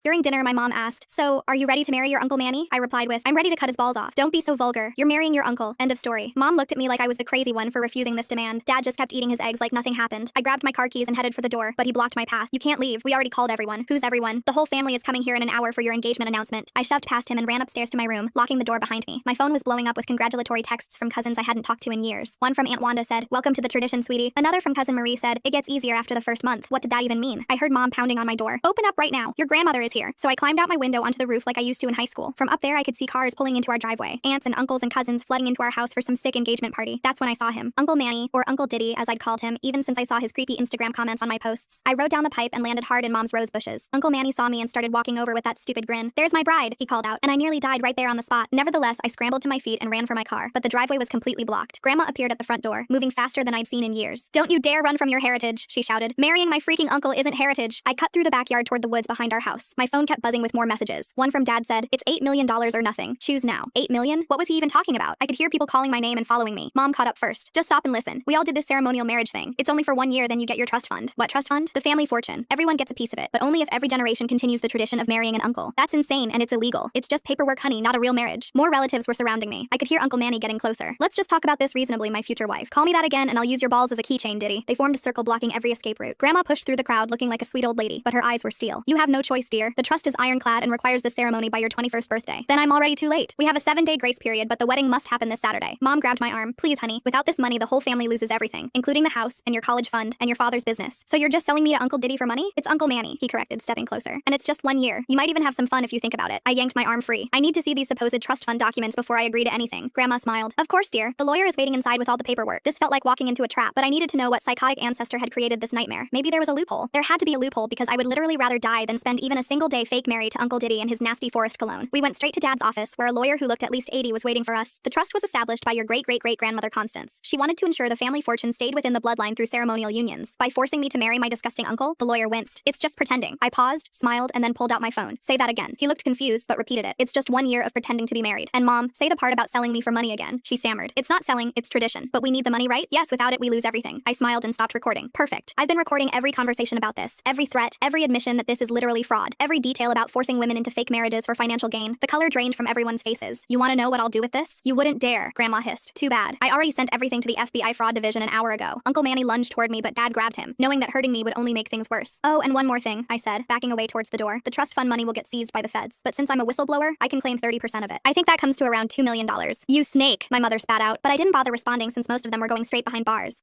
During dinner, my mom asked, "So, are you ready to marry your Uncle Manny?" I replied with, "I'm ready to cut his balls off." "Don't be so vulgar. You're marrying your uncle." End of story. Mom looked at me like I was the crazy one for refusing this demand. Dad just kept eating his eggs like nothing happened. I grabbed my car keys and headed for the door, but he blocked my path. "You can't leave. We already called everyone." "Who's everyone?" "The whole family is coming here in an hour for your engagement announcement." I shoved past him and ran upstairs to my room, locking the door behind me. My phone was blowing up with congratulatory texts from cousins I hadn't talked to in years. One from Aunt Wanda said, "Welcome to the tradition, sweetie." Another from Cousin Marie said, "It gets easier after the first month." What did that even mean? I heard Mom pounding on my door. "Open up right now. Your grandmother is here." So I climbed out my window onto the roof like I used to in high school. From up there, I could see cars pulling into our driveway. Aunts and uncles and cousins flooding into our house for some sick engagement party. That's when I saw him. Uncle Manny, or Uncle Diddy, as I'd called him, even since I saw his creepy Instagram comments on my posts. I rode down the pipe and landed hard in Mom's rose bushes. Uncle Manny saw me and started walking over with that stupid grin. "There's my bride," he called out, and I nearly died right there on the spot. Nevertheless, I scrambled to my feet and ran for my car, but the driveway was completely blocked. Grandma appeared at the front door, moving faster than I'd seen in years. "Don't you dare run from your heritage," she shouted. "Marrying my freaking uncle isn't heritage." I cut through the backyard toward the woods behind our house. My phone kept buzzing with more messages. One from Dad said, "It's $8 million or nothing. Choose now." 8 million? What was he even talking about? I could hear people calling my name and following me. Mom caught up first. "Just stop and listen. We all did this ceremonial marriage thing. It's only for 1 year, then you get your trust fund." "What trust fund?" "The family fortune. Everyone gets a piece of it, but only if every generation continues the tradition of marrying an uncle." "That's insane, and it's illegal. It's just paperwork, honey, not a real marriage." More relatives were surrounding me. I could hear Uncle Manny getting closer. "Let's just talk about this reasonably, my future wife." "Call me that again, and I'll use your balls as a keychain, Diddy." They formed a circle blocking every escape route. Grandma pushed through the crowd looking like a sweet old lady, but her eyes were steel. "You have no choice, dear. The trust is ironclad and requires the ceremony by your 21st birthday." "Then I'm already too late. We have a 7-day grace period, but the wedding must happen this Saturday." Mom grabbed my arm. "Please, honey. Without this money, the whole family loses everything, including the house and your college fund and your father's business. So you're just selling me to Uncle Diddy for money?" "It's Uncle Manny," he corrected, stepping closer. "And it's just 1 year. You might even have some fun if you think about it." I yanked my arm free. "I need to see these supposed trust fund documents before I agree to anything." Grandma smiled. "Of course, dear. The lawyer is waiting inside with all the paperwork." This felt like walking into a trap, but I needed to know what psychotic ancestor had created this nightmare. Maybe there was a loophole. There had to be a loophole because I would literally rather die than spend even a single day fake married to Uncle Diddy and his nasty forest cologne. We went straight to Dad's office, where a lawyer who looked at least 80 was waiting for us. "The trust was established by your great-great-great-grandmother Constance. She wanted to ensure the family fortune stayed within the bloodline through ceremonial unions. By forcing me to marry my disgusting uncle," the lawyer winced. "It's just pretending." I paused, smiled, and then pulled out my phone. "Say that again." He looked confused, but repeated it. "It's just 1 year of pretending to be married." "And Mom, say the part about selling me for money again." She stammered. "It's not selling, it's tradition. But we need the money, right?" "Yes, without it we lose everything." I smiled and stopped recording. "Perfect. I've been recording every conversation about this. Every threat, every admission that this is literally fraud. Every detail about forcing women into fake marriages for financial gain." The color drained from everyone's faces. "You want to know what I'll do with this?" "You wouldn't dare," Grandma hissed. "Too bad. I already sent everything to the FBI fraud division an hour ago." Uncle Manny lunged toward me, but Dad grabbed him, knowing that hurting me would only make things worse. "Oh, and one more thing," I said, backing away towards the door. "The trust fund money will get seized by the feds, but since I'm a whistleblower, I can claim 30% of it. I think that comes to around $2 million. "You snake," my mother spat out, but I didn't bother responding since most of them were going straight behind bars.